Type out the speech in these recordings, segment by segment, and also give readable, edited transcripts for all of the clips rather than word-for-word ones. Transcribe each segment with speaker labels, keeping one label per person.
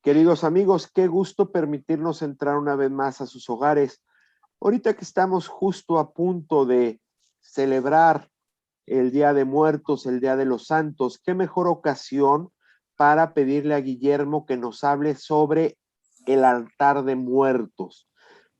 Speaker 1: Queridos amigos, qué gusto permitirnos entrar una vez más a sus hogares. Ahorita que estamos justo a punto de celebrar el Día de Muertos, el Día de los Santos, qué mejor ocasión para pedirle a Guillermo que nos hable sobre el altar de muertos,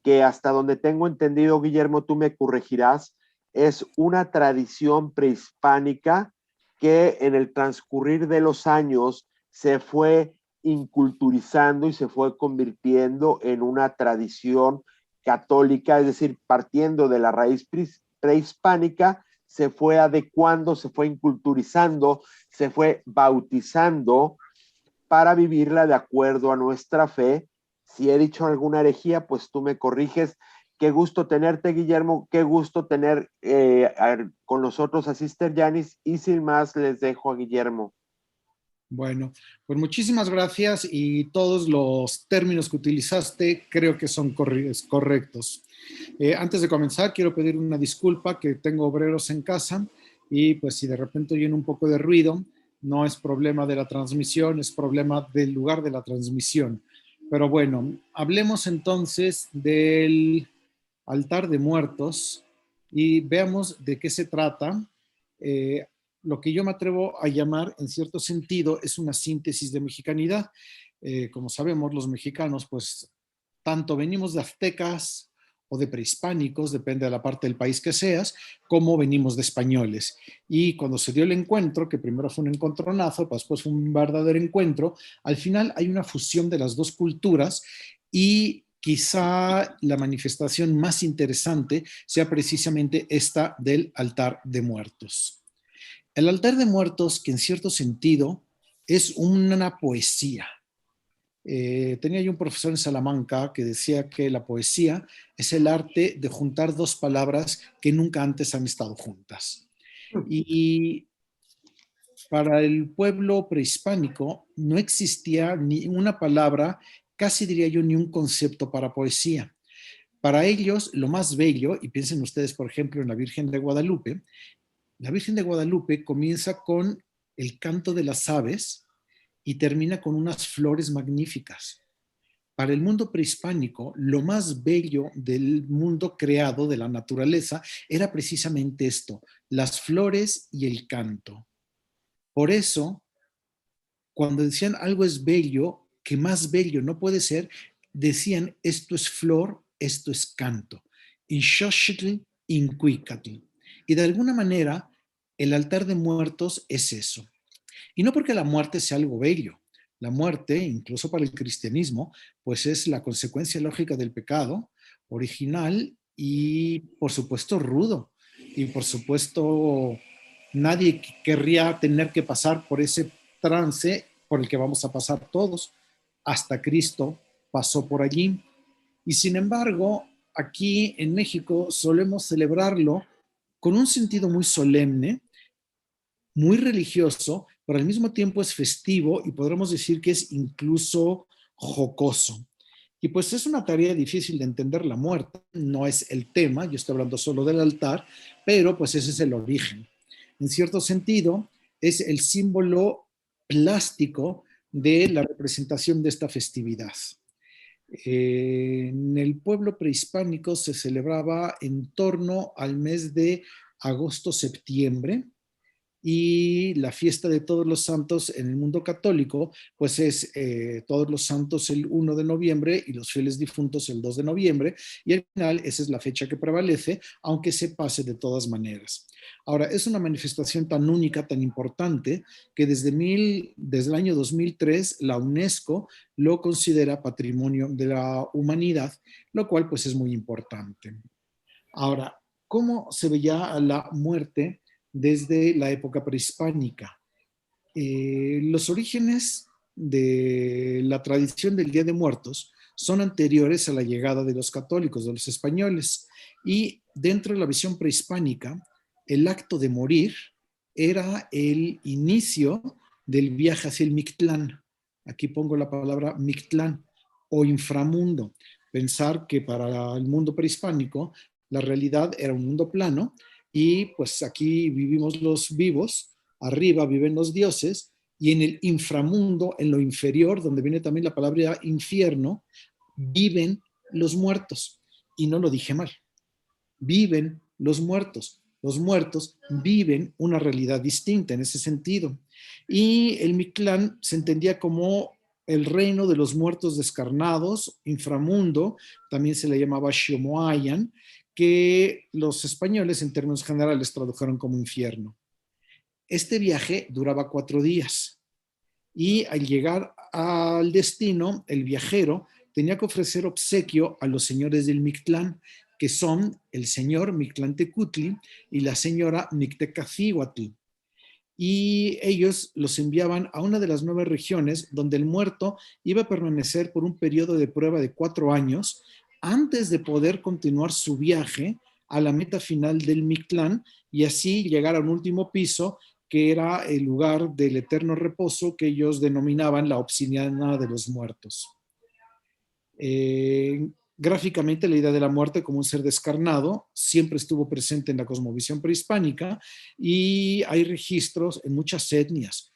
Speaker 1: que hasta donde tengo entendido, Guillermo, tú me corregirás, es una tradición prehispánica que en el transcurrir de los años se fue inculturizando y se fue convirtiendo en una tradición católica, es decir, partiendo de la raíz prehispánica, se fue adecuando, se fue inculturizando, se fue bautizando para vivirla de acuerdo a nuestra fe. Si he dicho alguna herejía, pues tú me corriges. Qué gusto tenerte, Guillermo, qué gusto tener con nosotros a Sister Janice, y sin más les dejo a Guillermo.
Speaker 2: Bueno, pues muchísimas gracias y todos los términos que utilizaste creo que son correctos. Antes de comenzar, quiero pedir una disculpa, que tengo obreros en casa y pues si de repente oyen un poco de ruido, no es problema de la transmisión, es problema del lugar de la transmisión. Pero bueno, hablemos entonces del altar de muertos y veamos de qué se trata. Lo que yo me atrevo a llamar, en cierto sentido, es una síntesis de mexicanidad. Como sabemos, los mexicanos, pues, tanto venimos de aztecas o de prehispánicos, depende de la parte del país que seas, como venimos de españoles. Y cuando se dio el encuentro, que primero fue un encontronazo, después fue un verdadero encuentro, al final hay una fusión de las dos culturas y quizá la manifestación más interesante sea precisamente esta del altar de muertos. El altar de muertos, que en cierto sentido es una poesía. Tenía yo un profesor en Salamanca que decía que la poesía es el arte de juntar dos palabras que nunca antes han estado juntas. Y para el pueblo prehispánico no existía ni una palabra, casi diría yo ni un concepto para poesía. Para ellos, lo más bello, y piensen ustedes, por ejemplo, en la Virgen de Guadalupe comienza con el canto de las aves y termina con unas flores magníficas. Para el mundo prehispánico, lo más bello del mundo creado, de la naturaleza, era precisamente esto, las flores y el canto. Por eso, cuando decían algo es bello, que más bello no puede ser, decían esto es flor, esto es canto. Inxoxitl, incuicatl. Y de alguna manera, el altar de muertos es eso. Y no porque la muerte sea algo bello. La muerte, incluso para el cristianismo, pues es la consecuencia lógica del pecado original y, por supuesto, rudo. Y, por supuesto, nadie querría tener que pasar por ese trance por el que vamos a pasar todos. Hasta Cristo pasó por allí. Y sin embargo, aquí en México solemos celebrarlo con un sentido muy solemne, muy religioso, pero al mismo tiempo es festivo y podremos decir que es incluso jocoso. Y pues es una tarea difícil de entender la muerte, no es el tema, yo estoy hablando solo del altar, pero pues ese es el origen. En cierto sentido, es el símbolo plástico de la representación de esta festividad. En el pueblo prehispánico se celebraba en torno al mes de agosto-septiembre, y la fiesta de Todos los Santos en el mundo católico, pues es Todos los Santos el 1 de noviembre y los fieles difuntos el 2 de noviembre, y al final esa es la fecha que prevalece, aunque se pase de todas maneras. Ahora, es una manifestación tan única, tan importante, que desde el año 2003 la UNESCO lo considera Patrimonio de la Humanidad, lo cual pues es muy importante. Ahora, ¿cómo se veía la muerte desde la época prehispánica? Los orígenes de la tradición del Día de Muertos son anteriores a la llegada de los católicos, de los españoles, y dentro de la visión prehispánica, el acto de morir era el inicio del viaje hacia el Mictlán. Aquí pongo la palabra Mictlán o inframundo. Pensar que para el mundo prehispánico la realidad era un mundo plano y pues aquí vivimos los vivos, arriba viven los dioses y en el inframundo, en lo inferior, donde viene también la palabra infierno, viven los muertos. Y no lo dije mal. Viven los muertos. Los muertos viven una realidad distinta en ese sentido. Y el Mictlán se entendía como el reino de los muertos descarnados, inframundo, también se le llamaba Xiomoayan, que los españoles en términos generales tradujeron como infierno. Este viaje duraba 4 días y al llegar al destino, el viajero tenía que ofrecer obsequio a los señores del Mictlán, que son el señor Mictlantecutli y la señora Mictecacihuatl. Y ellos los enviaban a una de las 9 regiones donde el muerto iba a permanecer por un periodo de prueba de 4 años antes de poder continuar su viaje a la meta final del Mictlán y así llegar a un último piso que era el lugar del eterno reposo que ellos denominaban la obsidiana de los muertos. Gráficamente, la idea de la muerte como un ser descarnado siempre estuvo presente en la cosmovisión prehispánica y hay registros en muchas etnias,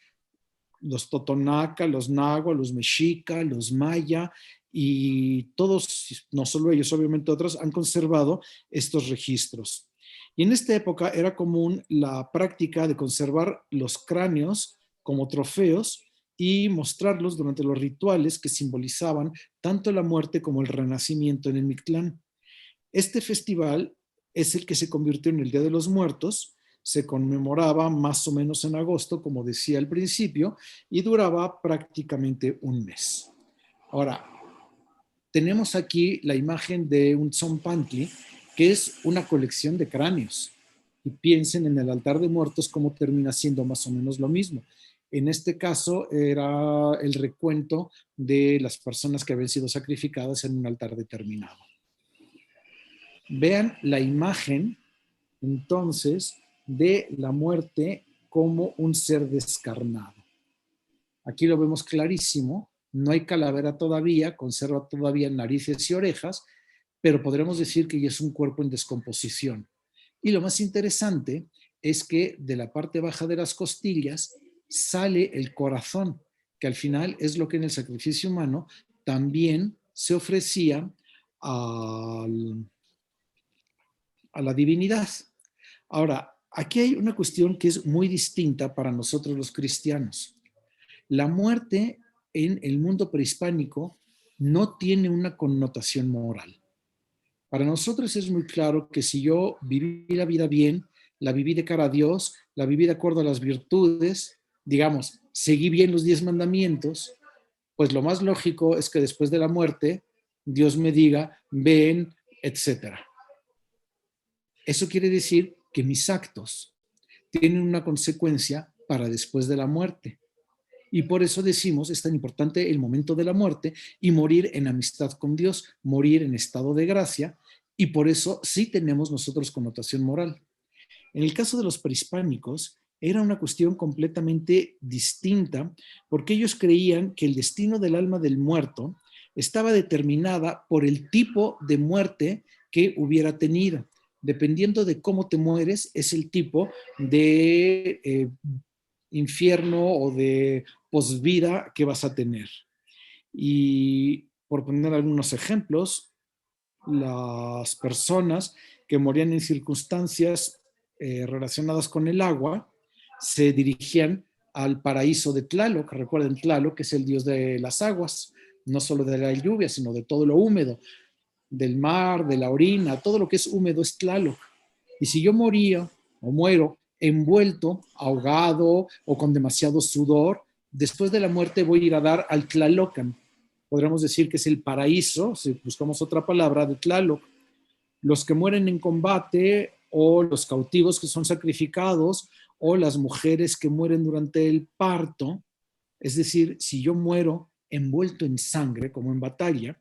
Speaker 2: los totonaca, los nahua, los mexica, los maya, y todos, no solo ellos, obviamente otros, han conservado estos registros. Y en esta época era común la práctica de conservar los cráneos como trofeos y mostrarlos durante los rituales que simbolizaban tanto la muerte como el renacimiento en el Mictlán. Este festival es el que se convirtió en el Día de los Muertos, se conmemoraba más o menos en agosto, como decía al principio, y duraba prácticamente un mes. Ahora, tenemos aquí la imagen de un Tzompantli, que es una colección de cráneos. Y piensen en el altar de muertos cómo termina siendo más o menos lo mismo. En este caso era el recuento de las personas que habían sido sacrificadas en un altar determinado. Vean la imagen, entonces, de la muerte como un ser descarnado. Aquí lo vemos clarísimo, no hay calavera todavía, conserva todavía narices y orejas, pero podremos decir que ya es un cuerpo en descomposición. Y lo más interesante es que de la parte baja de las costillas sale el corazón, que al final es lo que en el sacrificio humano también se ofrecía a la divinidad. Ahora, aquí hay una cuestión que es muy distinta para nosotros los cristianos. La muerte en el mundo prehispánico no tiene una connotación moral. Para nosotros es muy claro que si yo viví la vida bien, la viví de cara a Dios, la viví de acuerdo a las virtudes, digamos, seguí bien los 10 mandamientos, pues lo más lógico es que después de la muerte Dios me diga, ven, etcétera. Eso quiere decir que mis actos tienen una consecuencia para después de la muerte. Y por eso decimos, es tan importante el momento de la muerte y morir en amistad con Dios, morir en estado de gracia, y por eso sí tenemos nosotros connotación moral. En el caso de los prehispánicos, era una cuestión completamente distinta, porque ellos creían que el destino del alma del muerto estaba determinada por el tipo de muerte que hubiera tenido. Dependiendo de cómo te mueres, es el tipo de infierno o de posvida que vas a tener. Y por poner algunos ejemplos, las personas que morían en circunstancias relacionadas con el agua se dirigían al paraíso de Tlaloc. Recuerden, Tlaloc que es el dios de las aguas, no solo de la lluvia, sino de todo lo húmedo, del mar, de la orina, todo lo que es húmedo es Tlaloc. Y si yo moría o muero envuelto, ahogado o con demasiado sudor, después de la muerte voy a ir a dar al Tlalocan. Podríamos decir que es el paraíso, si buscamos otra palabra, de Tlaloc. Los que mueren en combate o los cautivos que son sacrificados o las mujeres que mueren durante el parto, es decir, si yo muero envuelto en sangre, como en batalla,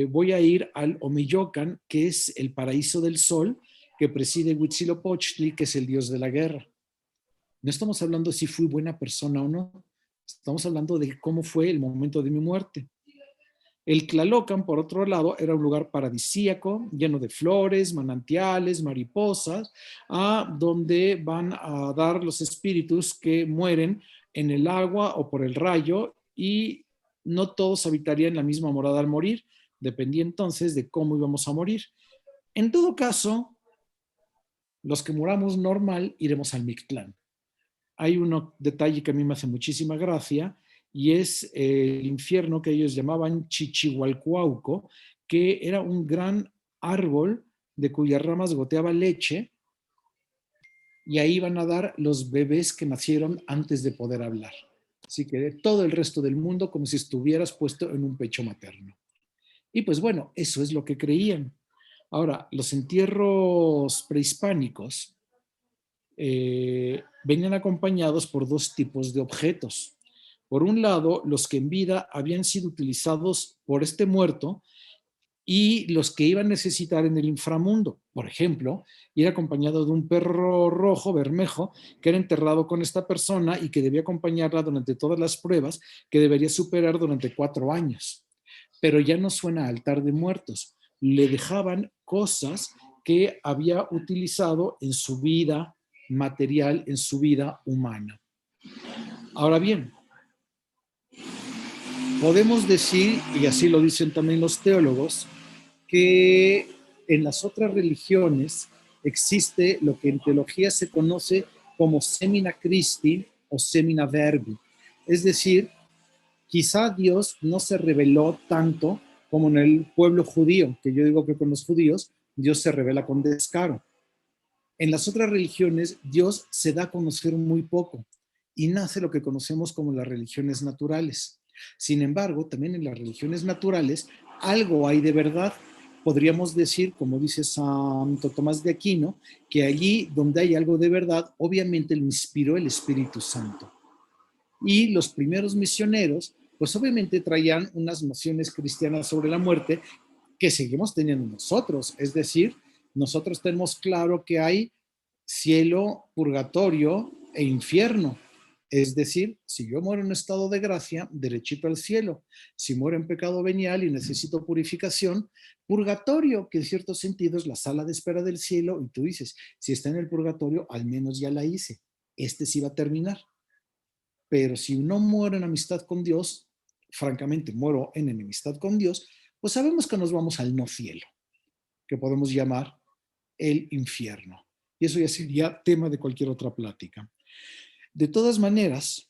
Speaker 2: voy a ir al Omeyocan, que es el paraíso del sol, que preside Huitzilopochtli, que es el dios de la guerra. No estamos hablando de si fui buena persona o no, estamos hablando de cómo fue el momento de mi muerte. El Tlalocan, por otro lado, era un lugar paradisíaco, lleno de flores, manantiales, mariposas, a donde van a dar los espíritus que mueren en el agua o por el rayo, y no todos habitarían la misma morada al morir, dependía entonces de cómo íbamos a morir. En todo caso, los que muramos normal iremos al Mictlán. Hay un detalle que a mí me hace muchísima gracia, y es el infierno que ellos llamaban Chichihualcuauco, que era un gran árbol de cuyas ramas goteaba leche, y ahí van a dar los bebés que nacieron antes de poder hablar. Así que todo el resto del mundo como si estuvieras puesto en un pecho materno. Y pues bueno, eso es lo que creían. Ahora, los entierros prehispánicos venían acompañados por dos tipos de objetos. Por un lado, los que en vida habían sido utilizados por este muerto y los que iban a necesitar en el inframundo. Por ejemplo, ir acompañado de un perro rojo, bermejo, que era enterrado con esta persona y que debía acompañarla durante todas las pruebas que debería superar durante 4 años. Pero ya no suena a altar de muertos. Le dejaban cosas que había utilizado en su vida material, en su vida humana. Ahora bien, podemos decir, y así lo dicen también los teólogos, que en las otras religiones existe lo que en teología se conoce como semina Christi o semina Verbi. Es decir, quizá Dios no se reveló tanto como en el pueblo judío, que yo digo que con los judíos Dios se revela con descaro. En las otras religiones Dios se da a conocer muy poco y nace lo que conocemos como las religiones naturales. Sin embargo, también en las religiones naturales algo hay de verdad. Podríamos decir, como dice Santo Tomás de Aquino, que allí donde hay algo de verdad, obviamente lo inspiró el Espíritu Santo. Y los primeros misioneros, pues obviamente traían unas nociones cristianas sobre la muerte que seguimos teniendo nosotros. Es decir, nosotros tenemos claro que hay cielo, purgatorio e infierno. Es decir, si yo muero en un estado de gracia, derechito al cielo. Si muero en pecado venial y necesito purificación, purgatorio, que en cierto sentido es la sala de espera del cielo, y tú dices, si está en el purgatorio, al menos ya la hice. Este sí va a terminar. Pero si no muero en amistad con Dios, francamente muero en enemistad con Dios, pues sabemos que nos vamos al no cielo, que podemos llamar el infierno. Y eso ya sería tema de cualquier otra plática. De todas maneras,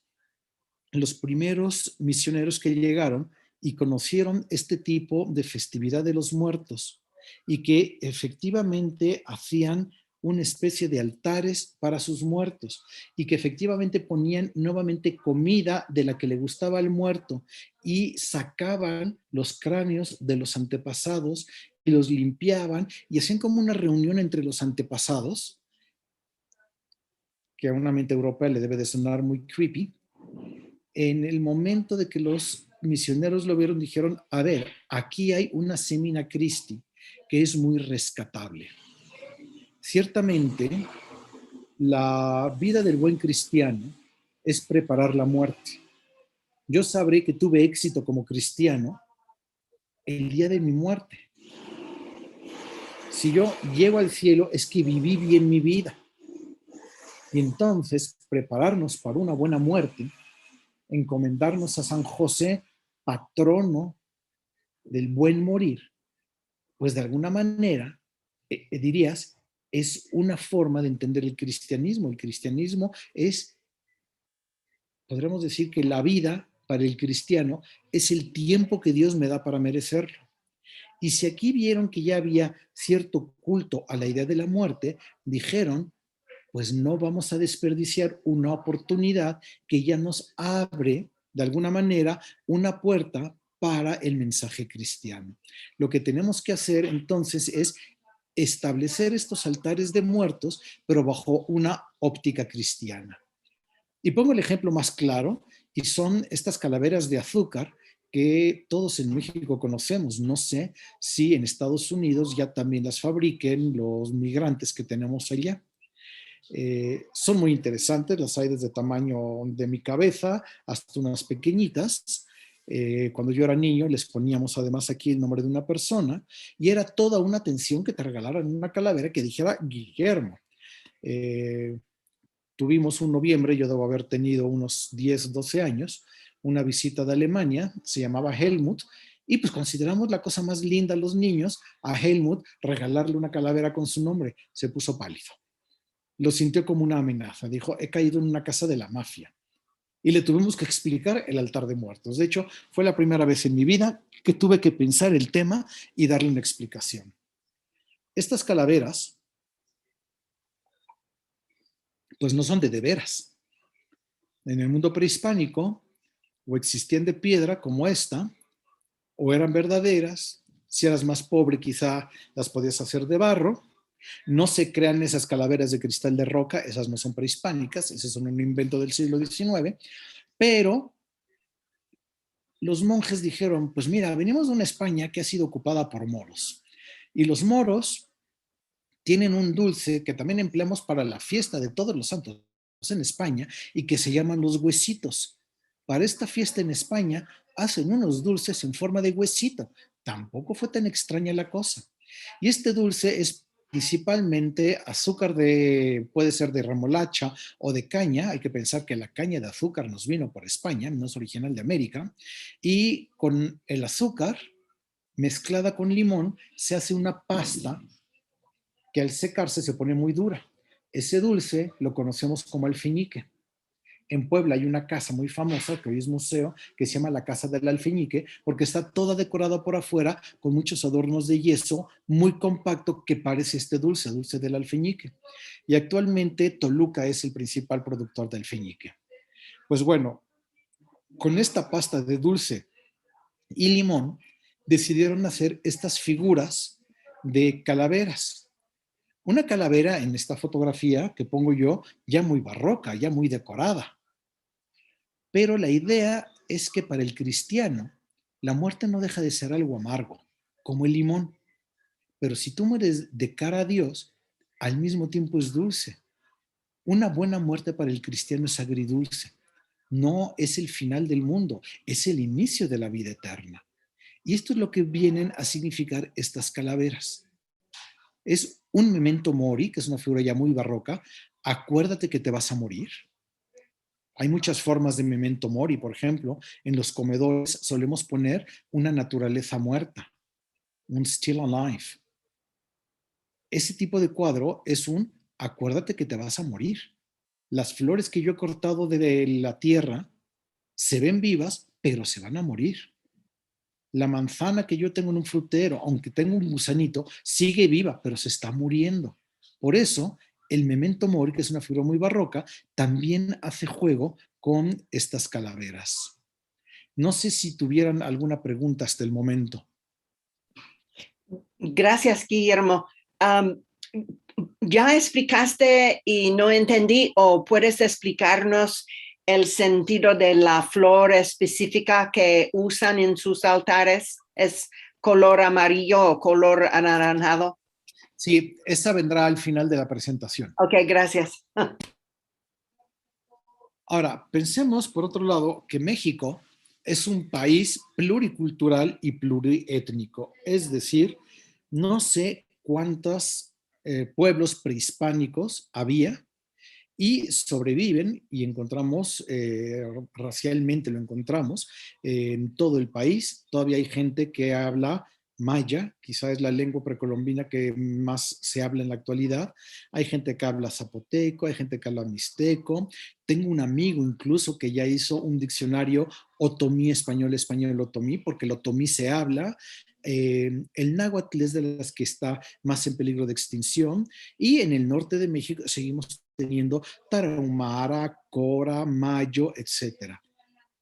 Speaker 2: los primeros misioneros que llegaron y conocieron este tipo de festividad de los muertos y que efectivamente hacían una especie de altares para sus muertos y que efectivamente ponían nuevamente comida de la que le gustaba al muerto y sacaban los cráneos de los antepasados y los limpiaban y hacían como una reunión entre los antepasados, que a una mente europea le debe de sonar muy creepy. En el momento de que los misioneros lo vieron, dijeron, a ver, aquí hay una semina Christi que es muy rescatable. Ciertamente, la vida del buen cristiano es preparar la muerte. Yo sabré que tuve éxito como cristiano el día de mi muerte. Si yo llego al cielo es que viví bien mi vida. Y entonces, prepararnos para una buena muerte, encomendarnos a San José, patrono del buen morir, pues de alguna manera, dirías, es una forma de entender el cristianismo. El cristianismo es, podríamos decir que la vida para el cristiano es el tiempo que Dios me da para merecerlo. Y si aquí vieron que ya había cierto culto a la idea de la muerte, dijeron, pues no vamos a desperdiciar una oportunidad que ya nos abre, de alguna manera, una puerta para el mensaje cristiano. Lo que tenemos que hacer entonces es establecer estos altares de muertos, pero bajo una óptica cristiana. Y pongo el ejemplo más claro, y son estas calaveras de azúcar que todos en México conocemos. No sé si en Estados Unidos ya también las fabriquen los migrantes que tenemos allá. Son muy interesantes, las hay desde tamaño de mi cabeza hasta unas pequeñitas. Cuando yo era niño les poníamos además aquí el nombre de una persona y era toda una atención que te regalaran una calavera que dijera Guillermo. Eh, Tuvimos un noviembre, yo debo haber tenido unos 10, 12 años, una visita de Alemania, se llamaba Helmut, y pues consideramos la cosa más linda a los niños, a Helmut, regalarle una calavera con su nombre. Se puso pálido. Lo sintió como una amenaza. Dijo, he caído en una casa de la mafia. Y le tuvimos que explicar el altar de muertos. De hecho, fue la primera vez en mi vida que tuve que pensar el tema y darle una explicación. Estas calaveras, pues no son de veras. En el mundo prehispánico, o existían de piedra como esta, o eran verdaderas. Si eras más pobre, quizá las podías hacer de barro. No se crean esas calaveras de cristal de roca, esas no son prehispánicas, esas son un invento del siglo XIX, pero los monjes dijeron, pues mira, venimos de una España que ha sido ocupada por moros, y los moros tienen un dulce que también empleamos para la fiesta de todos los santos en España y que se llaman los huesitos. Para esta fiesta en España hacen unos dulces en forma de huesito. Tampoco fue tan extraña la cosa. Y este dulce es principalmente azúcar puede ser de remolacha o de caña. Hay que pensar que la caña de azúcar nos vino por España, no es original de América. Y con el azúcar mezclada con limón se hace una pasta que al secarse se pone muy dura. Ese dulce lo conocemos como alfeñique. En Puebla hay una casa muy famosa, que hoy es museo, que se llama la Casa del Alfeñique, porque está toda decorada por afuera con muchos adornos de yeso, muy compacto, que parece este dulce, dulce del alfeñique. Y actualmente Toluca es el principal productor de alfeñique. Pues bueno, con esta pasta de dulce y limón, decidieron hacer estas figuras de calaveras. Una calavera en esta fotografía que pongo yo, ya muy barroca, ya muy decorada. Pero la idea es que para el cristiano, la muerte no deja de ser algo amargo, como el limón. Pero si tú mueres de cara a Dios, al mismo tiempo es dulce. Una buena muerte para el cristiano es agridulce. No es el final del mundo, es el inicio de la vida eterna. Y esto es lo que vienen a significar estas calaveras. Es un memento mori, que es una figura ya muy barroca. Acuérdate que te vas a morir. Hay muchas formas de memento mori, por ejemplo, en los comedores solemos poner una naturaleza muerta, un still alive. Ese tipo de cuadro es un acuérdate que te vas a morir. Las flores que yo he cortado de la tierra se ven vivas, pero se van a morir. La manzana que yo tengo en un frutero, aunque tengo un gusanito, sigue viva, pero se está muriendo. Por eso, el memento mori, que es una figura muy barroca, también hace juego con estas calaveras. No sé si tuvieran alguna pregunta hasta el momento.
Speaker 3: Gracias, Guillermo. Ya explicaste y no entendí, o puedes explicarnos el sentido de la flor específica que usan en sus altares. ¿Es color amarillo o color anaranjado?
Speaker 2: Sí, esta vendrá al final de la presentación.
Speaker 3: Ok, gracias.
Speaker 2: Ahora, pensemos, por otro lado, que México es un país pluricultural y pluriétnico. Es decir, no sé cuántos pueblos prehispánicos había y sobreviven y encontramos, racialmente lo encontramos, en todo el país. Todavía hay gente que habla maya, quizá es la lengua precolombina que más se habla en la actualidad. Hay gente que habla zapoteco, hay gente que habla mixteco. Tengo un amigo incluso que ya hizo un diccionario otomí español, español otomí, porque el otomí se habla. El náhuatl es de las que está más en peligro de extinción y en el norte de México seguimos teniendo tarahumara, cora, mayo, etcétera.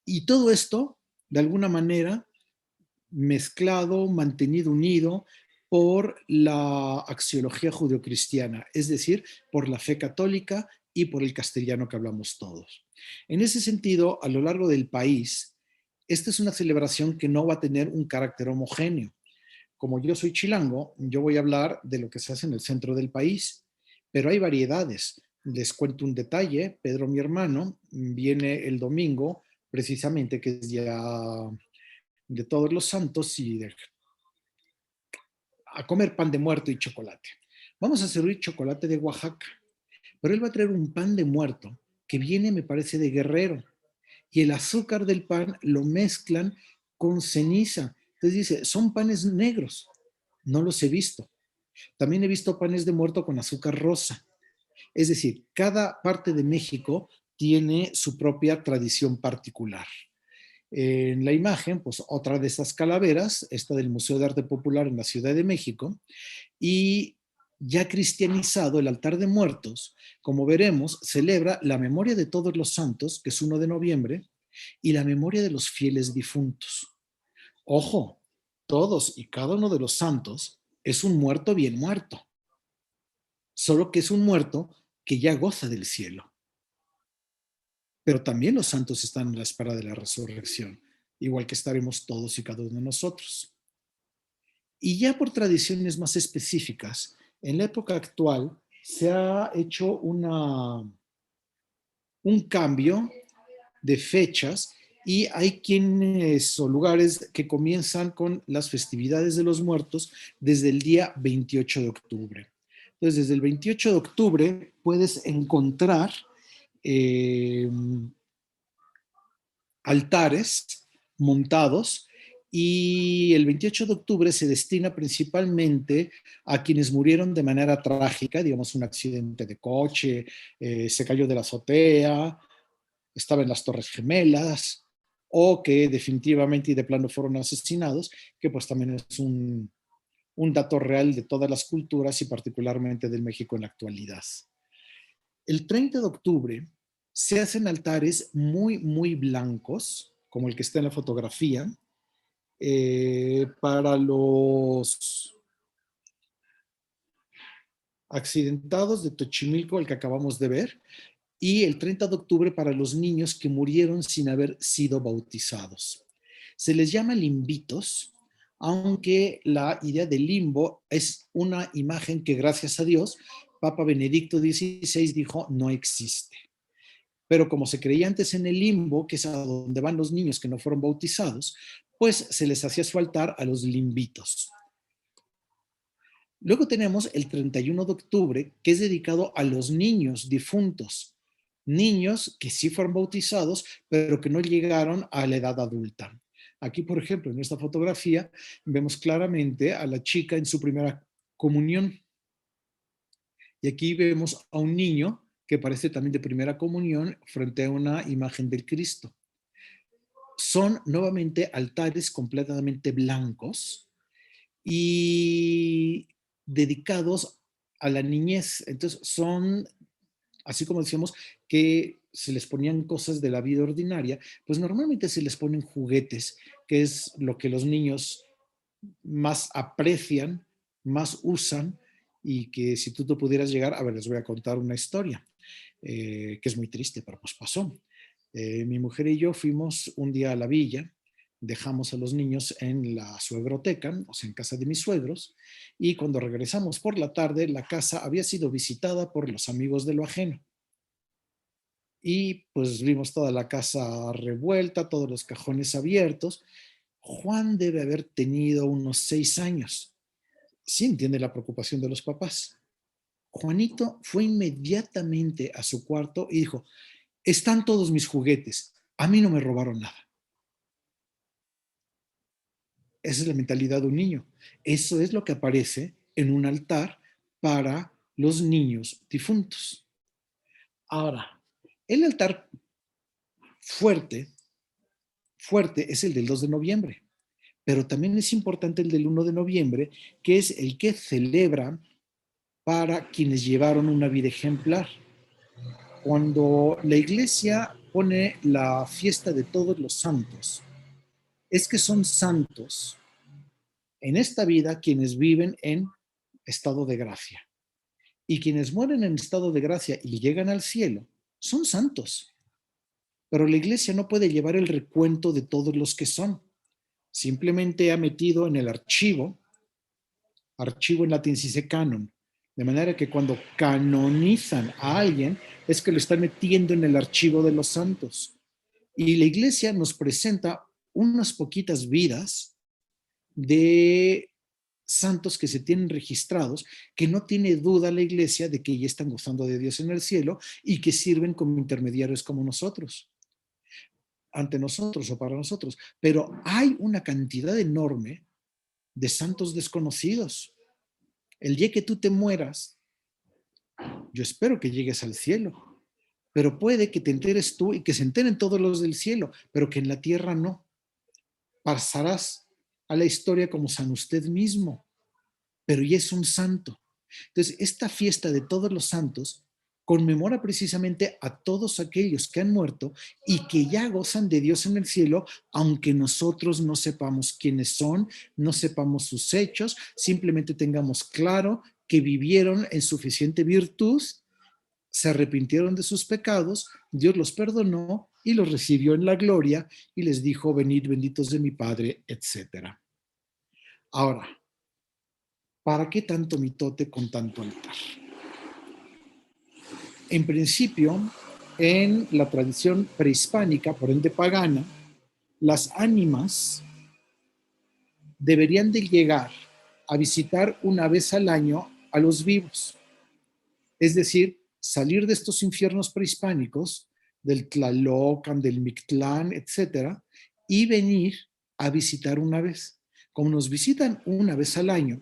Speaker 2: Y todo esto, de alguna manera, mezclado, mantenido unido por la axiología judeocristiana, es decir, por la fe católica y por el castellano que hablamos todos. En ese sentido, a lo largo del país, esta es una celebración que no va a tener un carácter homogéneo. Como yo soy chilango, yo voy a hablar de lo que se hace en el centro del país, pero hay variedades. Les cuento un detalle, Pedro, mi hermano, viene el domingo, precisamente, que es ya de Todos los Santos y a comer pan de muerto y chocolate. Vamos a servir chocolate de Oaxaca, pero él va a traer un pan de muerto que viene, me parece, de Guerrero, y el azúcar del pan lo mezclan con ceniza. Entonces dice, son panes negros. No los he visto. También he visto panes de muerto con azúcar rosa. Es decir, cada parte de México tiene su propia tradición particular. En la imagen, pues otra de esas calaveras, esta del Museo de Arte Popular en la Ciudad de México, y ya cristianizado el altar de muertos, como veremos, celebra la memoria de todos los santos, que es 1 de noviembre, y la memoria de los fieles difuntos. Ojo, todos y cada uno de los santos es un muerto bien muerto, solo que es un muerto que ya goza del cielo. Pero también los santos están en la espera de la resurrección, igual que estaremos todos y cada uno de nosotros. Y ya por tradiciones más específicas, en la época actual se ha hecho un cambio de fechas y hay quienes o lugares que comienzan con las festividades de los muertos desde el día 28 de octubre. Entonces, desde el 28 de octubre puedes encontrar altares montados y el 28 de octubre se destina principalmente a quienes murieron de manera trágica, digamos un accidente de coche, se cayó de la azotea, estaba en las Torres Gemelas, o que definitivamente y de plano fueron asesinados, que pues también es un dato real de todas las culturas y particularmente del México en la actualidad. El 30 de octubre se hacen altares muy, muy blancos, como el que está en la fotografía, para los accidentados de Xochimilco, el que acabamos de ver, y el 30 de octubre para los niños que murieron sin haber sido bautizados. Se les llama limbitos, aunque la idea del limbo es una imagen que, gracias a Dios, Papa Benedicto XVI dijo no existe. Pero como se creía antes en el limbo, que es a donde van los niños que no fueron bautizados, pues se les hacía su altar a los limbitos. Luego tenemos el 31 de octubre, que es dedicado a los niños difuntos, niños que sí fueron bautizados, pero que no llegaron a la edad adulta. Aquí, por ejemplo, en esta fotografía, vemos claramente a la chica en su primera comunión. Y aquí vemos a un niño que parece también de primera comunión frente a una imagen del Cristo. Son nuevamente altares completamente blancos y dedicados a la niñez. Entonces son, así como decíamos, que se les ponían cosas de la vida ordinaria, pues normalmente se les ponen juguetes, que es lo que los niños más aprecian, más usan, y que si tú te pudieras llegar, a ver, les voy a contar una historia, que es muy triste, pero pues pasó. Mi mujer y yo fuimos un día a la villa, dejamos a los niños en la suegroteca, o sea, en casa de mis suegros, y cuando regresamos por la tarde, la casa había sido visitada por los amigos de lo ajeno. Y pues vimos toda la casa revuelta, todos los cajones abiertos. Juan debe haber tenido unos 6 años. Sí entiende la preocupación de los papás. Juanito fue inmediatamente a su cuarto y dijo, están todos mis juguetes, a mí no me robaron nada. Esa es la mentalidad de un niño. Eso es lo que aparece en un altar para los niños difuntos. Ahora, el altar fuerte es el del 2 de noviembre, pero también es importante el del 1 de noviembre, que es el que celebran para quienes llevaron una vida ejemplar. Cuando la iglesia pone la fiesta de todos los santos, es que son santos en esta vida quienes viven en estado de gracia. Y quienes mueren en estado de gracia y llegan al cielo, son santos. Pero la iglesia no puede llevar el recuento de todos los que son. Simplemente ha metido en el archivo en latín se dice canon, de manera que cuando canonizan a alguien es que lo están metiendo en el archivo de los santos. Y la iglesia nos presenta unas poquitas vidas de santos que se tienen registrados, que no tiene duda la iglesia de que ya están gozando de Dios en el cielo y que sirven como intermediarios como nosotros, ante nosotros o para nosotros. Pero hay una cantidad enorme de santos desconocidos. El día que tú te mueras, yo espero que llegues al cielo, pero puede que te enteres tú y que se enteren todos los del cielo, pero que en la tierra no. Pasarás a la historia como San usted mismo, pero ya es un santo. Entonces, esta fiesta de todos los santos conmemora precisamente a todos aquellos que han muerto y que ya gozan de Dios en el cielo, aunque nosotros no sepamos quiénes son, no sepamos sus hechos, simplemente tengamos claro que vivieron en suficiente virtud, se arrepintieron de sus pecados, Dios los perdonó y los recibió en la gloria y les dijo, venid benditos de mi Padre, etc. Ahora, ¿para qué tanto mitote con tanto altar? En principio, en la tradición prehispánica, por ende pagana, las ánimas deberían de llegar a visitar una vez al año a los vivos. Es decir, salir de estos infiernos prehispánicos, del Tlalocan, del Mictlán, etcétera, y venir a visitar una vez. Como nos visitan una vez al año,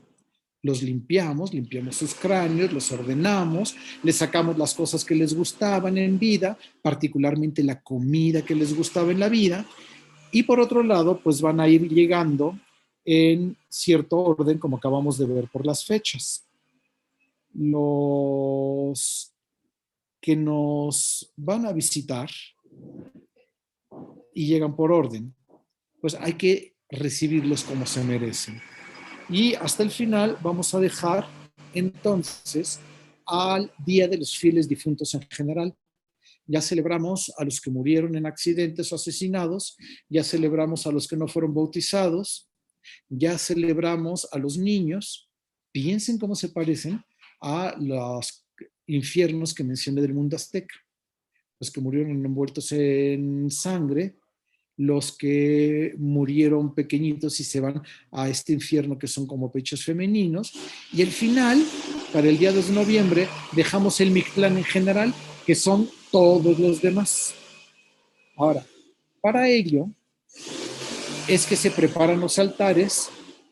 Speaker 2: los limpiamos sus cráneos, los ordenamos, les sacamos las cosas que les gustaban en vida, particularmente la comida que les gustaba en la vida, y por otro lado, pues van a ir llegando en cierto orden, como acabamos de ver por las fechas. Los que nos van a visitar y llegan por orden, pues hay que recibirlos como se merecen. Y hasta el final vamos a dejar entonces al Día de los Fieles Difuntos en general. Ya celebramos a los que murieron en accidentes o asesinados, ya celebramos a los que no fueron bautizados, ya celebramos a los niños. Piensen cómo se parecen a los infiernos que mencioné del mundo azteca. Los que murieron envueltos en sangre, los que murieron pequeñitos y se van a este infierno que son como pechos femeninos. Y al final, para el día 2 de noviembre, dejamos el Mictlán en general, que son todos los demás. Ahora, para ello es que se preparan los altares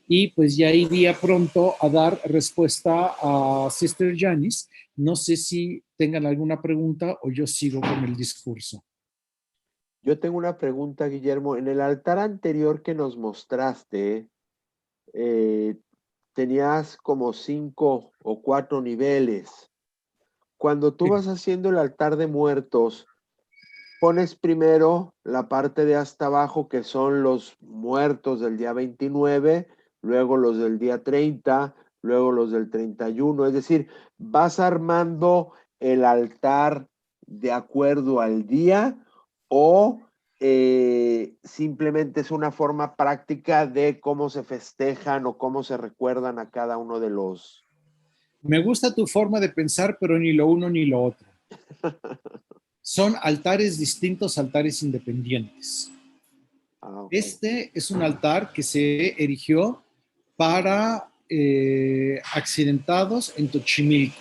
Speaker 2: y pues ya iría pronto a dar respuesta a Sister Janice. No sé si tengan alguna pregunta o yo sigo con el discurso.
Speaker 1: Yo tengo una pregunta, Guillermo. En el altar anterior que nos mostraste, tenías como 5 o 4 niveles. Cuando tú vas haciendo el altar de muertos, pones primero la parte de hasta abajo, que son los muertos del día 29, luego los del día 30, luego los del 31. Es decir, vas armando el altar de acuerdo al día, o simplemente es una forma práctica de cómo se festejan o cómo se recuerdan a cada uno de los...
Speaker 2: Me gusta tu forma de pensar, pero ni lo uno ni lo otro. Son altares distintos, altares independientes.
Speaker 1: Okay.
Speaker 2: Este es un altar que se erigió para accidentados en Tochimilco.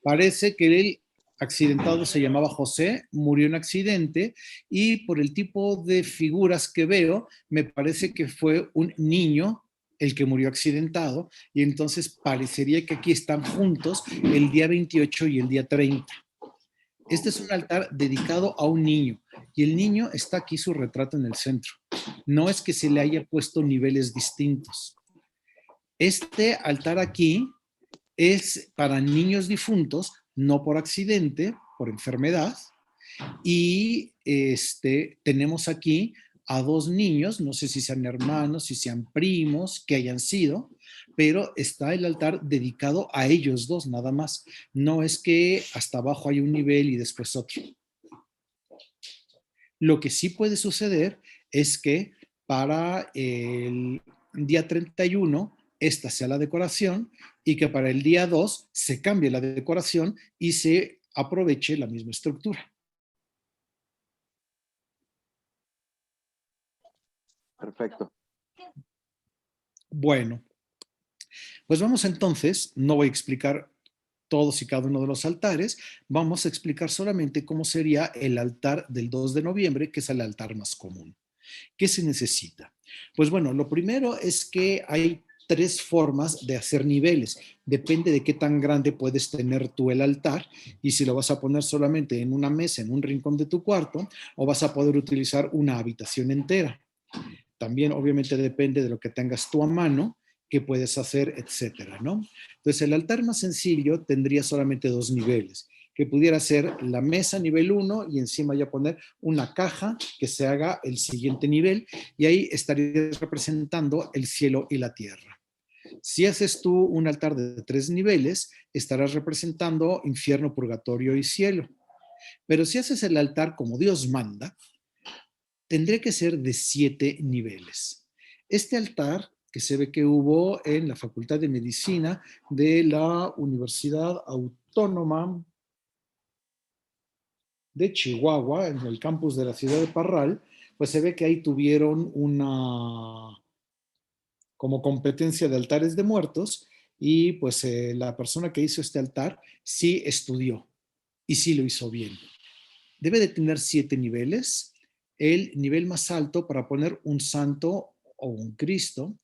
Speaker 2: Parece que el accidentado se llamaba José, murió en accidente y por el tipo de figuras que veo, me parece que fue un niño el que murió accidentado y entonces parecería que aquí están juntos el día 28 y el día 30. Este es un altar dedicado a un niño y el niño está aquí su retrato en el centro. No es que se le haya puesto niveles distintos. Este altar aquí es para niños difuntos, no por accidente, por enfermedad. Y tenemos aquí a 2 niños, no sé si sean hermanos, si sean primos, que hayan sido, pero está el altar dedicado a ellos 2 nada más. No es que hasta abajo hay un nivel y después otro. Lo que sí puede suceder es que para el día 31 esta sea la decoración y que para el día 2 se cambie la decoración y se aproveche la misma estructura.
Speaker 1: Perfecto.
Speaker 2: Bueno, pues vamos entonces, no voy a explicar todos y cada uno de los altares, vamos a explicar solamente cómo sería el altar del 2 de noviembre, que es el altar más común. ¿Qué se necesita? Pues bueno, lo primero es que hay 3 formas de hacer niveles. Depende de qué tan grande puedes tener tú el altar y si lo vas a poner solamente en una mesa, en un rincón de tu cuarto, o vas a poder utilizar una habitación entera. También obviamente depende de lo que tengas tú a mano, qué puedes hacer, etcétera, ¿no? Entonces el altar más sencillo tendría solamente 2 niveles, que pudiera ser la mesa nivel 1 y encima ya poner una caja que se haga el siguiente nivel y ahí estarías representando el cielo y la tierra. Si haces tú un altar de 3 niveles, estarás representando infierno, purgatorio y cielo. Pero si haces el altar como Dios manda, tendría que ser de 7 niveles. Este altar que se ve que hubo en la Facultad de Medicina de la Universidad Autónoma de Chihuahua, en el campus de la ciudad de Parral, pues se ve que ahí tuvieron una como competencia de altares de muertos y pues la persona que hizo este altar sí estudió y sí lo hizo bien. Debe de tener 7 niveles. El nivel más alto para poner un santo o un Cristo.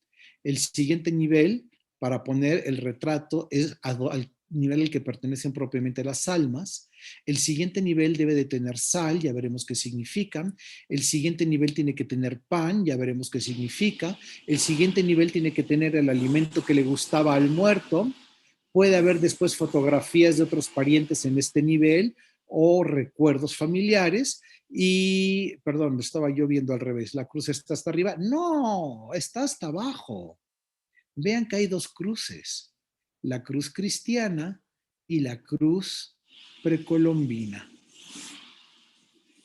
Speaker 2: El siguiente nivel para poner el retrato es al nivel al que pertenecen propiamente las almas. El siguiente nivel debe de tener sal, ya veremos qué significa. El siguiente nivel tiene que tener pan, ya veremos qué significa. El siguiente nivel tiene que tener el alimento que le gustaba al muerto. Puede haber después fotografías de otros parientes en este nivel o recuerdos familiares. Y, perdón, lo estaba yo viendo al revés. ¿La cruz está hasta arriba? No, está hasta abajo. Vean que hay 2 cruces. La cruz cristiana y la cruz precolombina.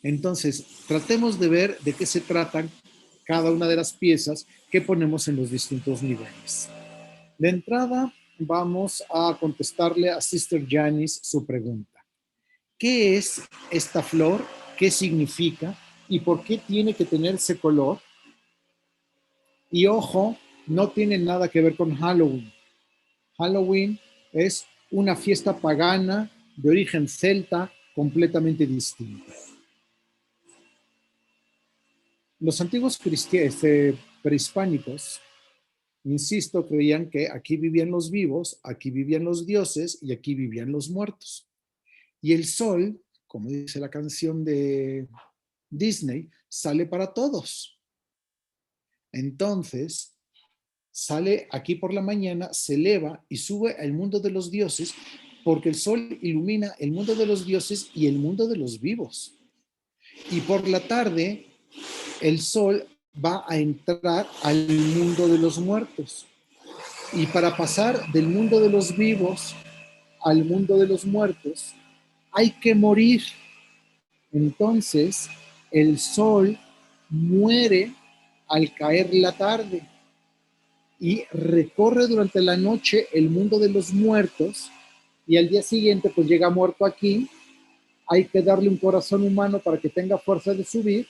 Speaker 2: Entonces, tratemos de ver de qué se tratan cada una de las piezas que ponemos en los distintos niveles. De entrada, vamos a contestarle a Sister Janice su pregunta. ¿Qué es esta flor? ¿Qué significa? ¿Y por qué tiene que tener ese color? Y ojo, no tiene nada que ver con Halloween. Halloween es una fiesta pagana de origen celta completamente distinta. Los antiguos prehispánicos, insisto, creían que aquí vivían los vivos, aquí vivían los dioses y aquí vivían los muertos. Y el sol, como dice la canción de Disney, sale para todos. Entonces, sale aquí por la mañana, se eleva y sube al mundo de los dioses, porque el sol ilumina el mundo de los dioses y el mundo de los vivos. Y por la tarde, el sol va a entrar al mundo de los muertos. Y para pasar del mundo de los vivos al mundo de los muertos, hay que morir. Entonces, el sol muere al caer la tarde y recorre durante la noche el mundo de los muertos y al día siguiente pues llega muerto aquí. Hay que darle un corazón humano para que tenga fuerza de subir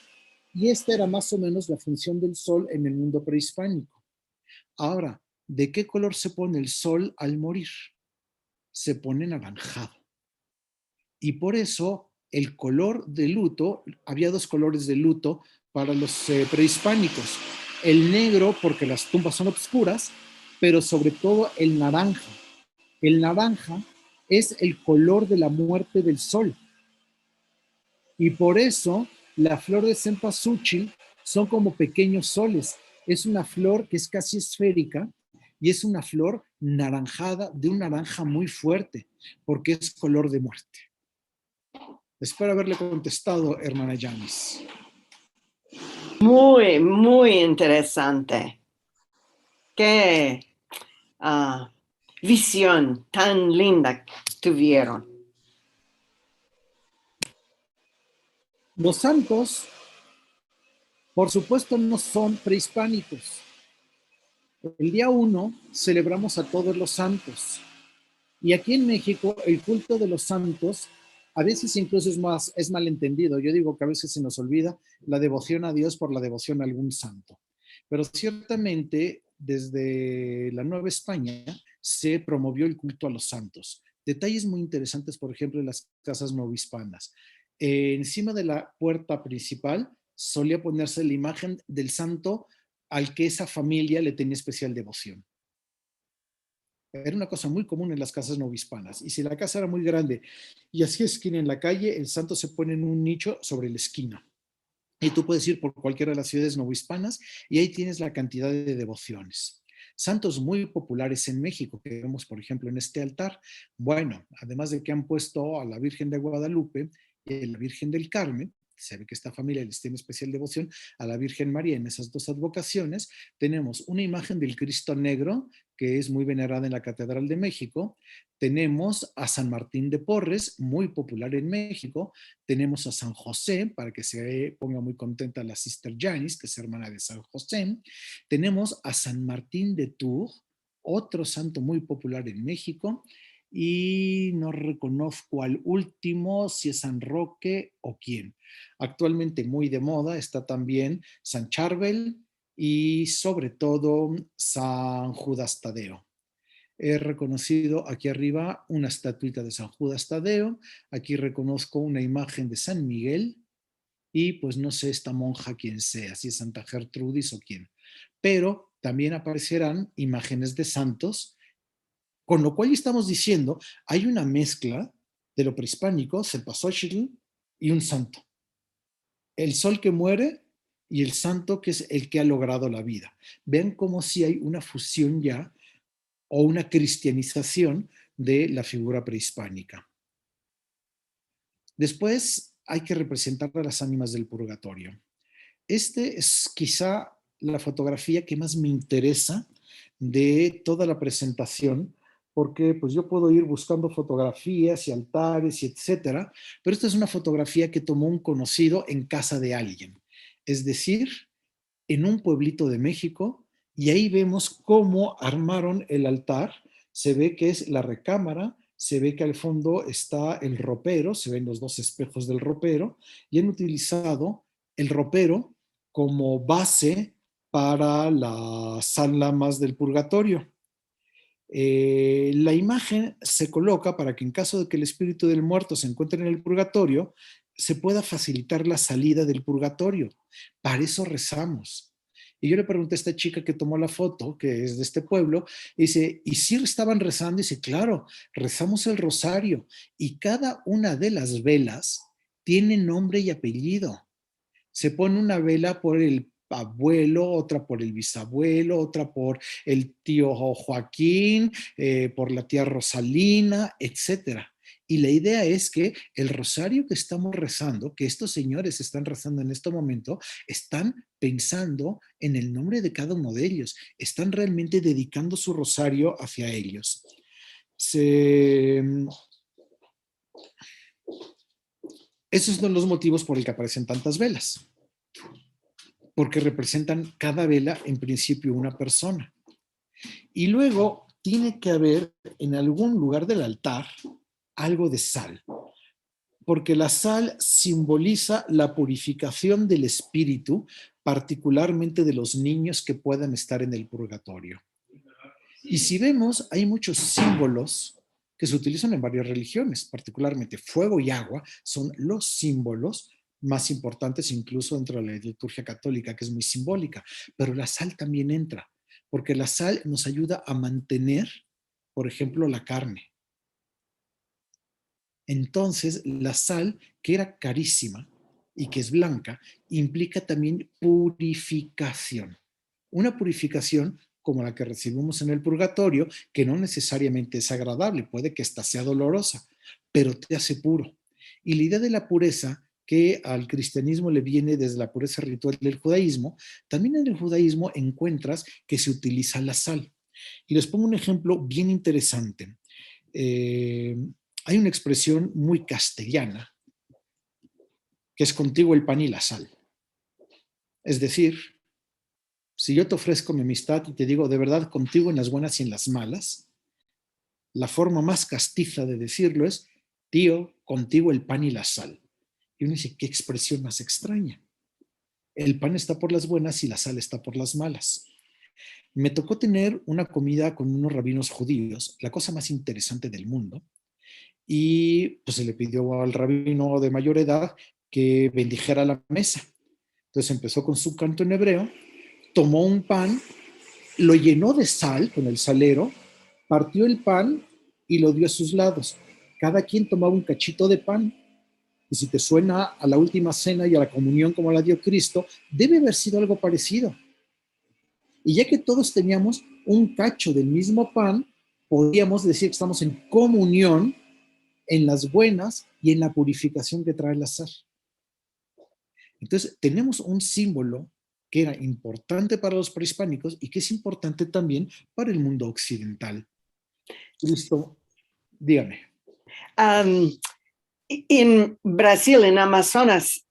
Speaker 2: y esta era más o menos la función del sol en el mundo prehispánico. Ahora, ¿de qué color se pone el sol al morir? Se pone naranjado. Y por eso el color de luto, había 2 colores de luto para los prehispánicos. El negro, porque las tumbas son oscuras, pero sobre todo el naranja. El naranja es el color de la muerte del sol. Y por eso la flor de cempasúchil son como pequeños soles. Es una flor que es casi esférica y es una flor naranjada, de un naranja muy fuerte, porque es color de muerte. Espero haberle contestado, hermana Janice.
Speaker 3: Muy, muy interesante. Qué visión tan linda tuvieron.
Speaker 2: Los santos, por supuesto, no son prehispánicos. El día 1 celebramos a todos los santos. Y aquí en México, el culto de los santos a veces incluso es malentendido. Yo digo que a veces se nos olvida la devoción a Dios por la devoción a algún santo. pero ciertamente desde la Nueva España se promovió el culto a los santos. Detalles muy interesantes, por ejemplo, en las casas novohispanas. Encima de la puerta principal solía ponerse la imagen del santo al que esa familia le tenía especial devoción. Era una cosa muy común en las casas novohispanas. Y si la casa era muy grande y hacía esquina en la calle, el santo se pone en un nicho sobre la esquina. Y tú puedes ir por cualquiera de las ciudades novohispanas y ahí tienes la cantidad de devociones. Santos muy populares en México, que vemos, por ejemplo, en este altar. Bueno, además de que han puesto a la Virgen de Guadalupe y a la Virgen del Carmen, se ve que esta familia les tiene especial devoción a la Virgen María en esas dos advocaciones. Tenemos una imagen del Cristo Negro, que es muy venerada en la Catedral de México. Tenemos a San Martín de Porres, muy popular en México. Tenemos a San José, para que se ponga muy contenta la Sister Janice, que es hermana de San José. Tenemos a San Martín de Tours, otro santo muy popular en México. Y no reconozco al último, si es San Roque o quién. Actualmente muy de moda está también San Charbel y sobre todo San Judas Tadeo. He reconocido aquí arriba una estatuita de San Judas Tadeo, aquí reconozco una imagen de San Miguel y pues no sé esta monja quién sea, si es Santa Gertrudis o quién. Pero también aparecerán imágenes de santos, con lo cual estamos diciendo, hay una mezcla de lo prehispánico, Cempasúchil y un santo. El sol que muere y el santo que es el que ha logrado la vida. Ven como si hay una fusión ya o una cristianización de la figura prehispánica. Después hay que representar a las ánimas del purgatorio. Este es quizá la fotografía que más me interesa de toda la presentación, porque pues yo puedo ir buscando fotografías y altares y etcétera, pero esta es una fotografía que tomó un conocido en casa de alguien, es decir, en un pueblito de México, y ahí vemos cómo armaron el altar. Se ve que es la recámara, se ve que al fondo está el ropero, se ven los dos espejos del ropero, y han utilizado el ropero como base para la sala más del purgatorio. La imagen se coloca para que en caso de que el espíritu del muerto se encuentre en el purgatorio, se pueda facilitar la salida del purgatorio. Para eso rezamos. Y yo le pregunté a esta chica que tomó la foto, que es de este pueblo, y dice, ¿y si estaban rezando? Y dice, claro, rezamos el rosario y cada una de las velas tiene nombre y apellido. Se pone una vela por el abuelo, otra por el bisabuelo, otra por el tío Joaquín, por la tía Rosalina, etcétera. Y la idea es que el rosario que estamos rezando, que estos señores están rezando en este momento, están pensando en el nombre de cada uno de ellos, están realmente dedicando su rosario hacia ellos. Esos son los motivos por el que aparecen tantas velas, porque representan cada vela en principio una persona. Y luego tiene que haber en algún lugar del altar algo de sal, porque la sal simboliza la purificación del espíritu, particularmente de los niños que puedan estar en el purgatorio. Y si vemos, hay muchos símbolos que se utilizan en varias religiones, particularmente fuego y agua son los símbolos más importantes incluso dentro de la liturgia católica, que es muy simbólica, pero la sal también entra, porque la sal nos ayuda a mantener, por ejemplo, la carne. Entonces, la sal, que era carísima y que es blanca, implica también purificación. Una purificación como la que recibimos en el purgatorio, que no necesariamente es agradable, puede que esta sea dolorosa, pero te hace puro. Y la idea de la pureza, que al cristianismo le viene desde la pureza ritual del judaísmo, también en el judaísmo encuentras que se utiliza la sal. Y les pongo un ejemplo bien interesante. Hay una expresión muy castellana, que es contigo el pan y la sal. Es decir, si yo te ofrezco mi amistad y te digo de verdad contigo en las buenas y en las malas, la forma más castiza de decirlo es, tío, contigo el pan y la sal. Y uno dice, ¿qué expresión más extraña? El pan está por las buenas y la sal está por las malas. Me tocó tener una comida con unos rabinos judíos, la cosa más interesante del mundo, y pues se le pidió al rabino de mayor edad que bendijera la mesa. Entonces empezó con su canto en hebreo, tomó un pan, lo llenó de sal con el salero, partió el pan y lo dio a sus lados. Cada quien tomaba un cachito de pan. Y si te suena a la última cena y a la comunión como la dio Cristo, debe haber sido algo parecido. Y ya que todos teníamos un cacho del mismo pan, podríamos decir que estamos en comunión en las buenas y en la purificación que trae la sal. Entonces, tenemos un símbolo que era importante para los prehispánicos y que es importante también para el mundo occidental. Cristo, dígame.
Speaker 3: En Brasil, en Amazonas,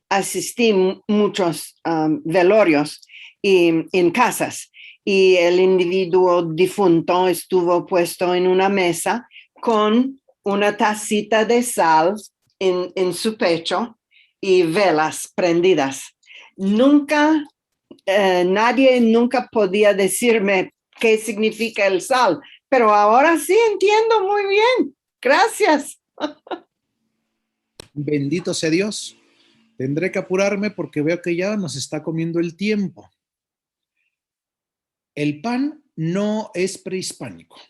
Speaker 3: asistí muchos velorios en casas y el individuo difunto estuvo puesto en una mesa con una tacita de sal en su pecho y velas prendidas. Nadie nunca podía decirme qué significa el sal, pero ahora sí entiendo muy bien. Gracias.
Speaker 2: Bendito sea Dios. Tendré que apurarme porque veo que ya nos está comiendo el tiempo. El pan no es prehispánico.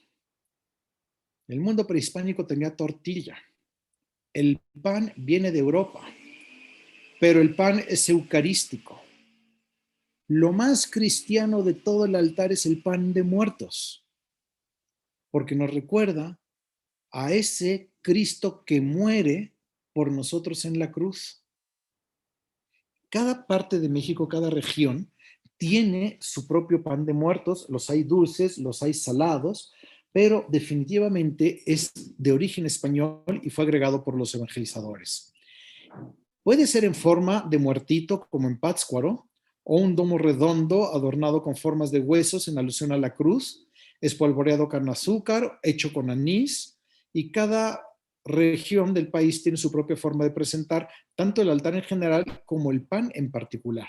Speaker 2: El mundo prehispánico tenía tortilla. El pan viene de Europa, pero el pan es eucarístico. Lo más cristiano de todo el altar es el pan de muertos, porque nos recuerda a ese Cristo que muere por nosotros en la cruz. Cada parte de México, cada región, tiene su propio pan de muertos. Los hay dulces, los hay salados, pero definitivamente es de origen español y fue agregado por los evangelizadores. Puede ser en forma de muertito, como en Pátzcuaro, o un domo redondo adornado con formas de huesos en alusión a la cruz, espolvoreado con azúcar, hecho con anís, y cada región del país tiene su propia forma de presentar tanto el altar en general como el pan en particular.